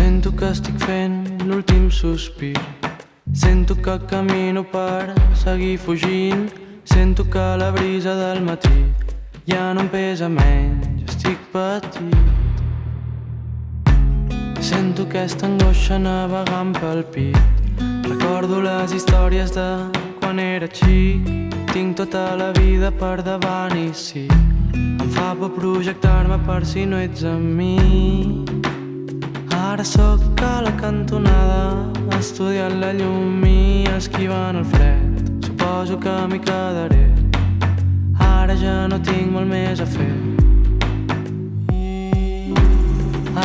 Sento que estic fent l'últim sospir. Sento que camino per seguir fugint. Sento que la brisa del matí ja no em pesa menys, estic petit. Sento aquesta angoixa navegant pel pit. Recordo les històries de quan era xic. Tinc tota la vida per davant i sí, em fa por projectar-me per si no ets amb mi. Ara sóc a la cantonada, estudiant la llum i esquivant el fred. Suposo que m'hi quedaré, ara ja no tinc molt més a fer.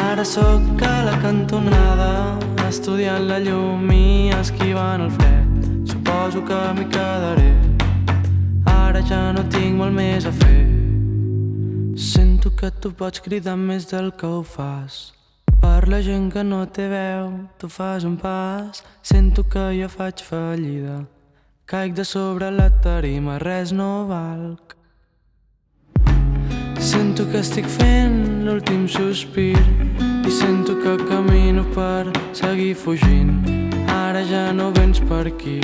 Ara sóc a la cantonada, estudiant la llum i esquivant el fred. Suposo que m'hi quedaré, ara ja no tinc molt més a fer. Sento que tu pots cridar més del que ho fas. Per la gent que no té veu, tu fas un pas. Sento que jo faig fallida, caic de sobre la tarima, res no valc. Sento que estic fent l'últim sospir i sento que camino per seguir fugint. Ara ja no vens per aquí,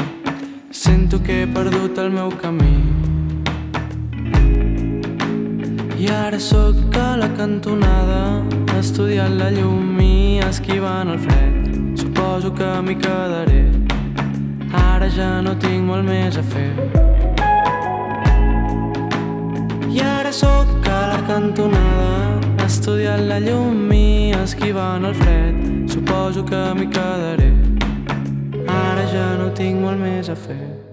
sento que he perdut el meu camí. I ara sóc a la cantonada, estudiant la llum i esquivant el fred. Suposo que m'hi quedaré, ara ja no tinc molt més a fer. I ara sóc a la cantonada, estudiant la llum i esquivant el fred. Suposo que m'hi quedaré, ara ja no tinc molt més a fer.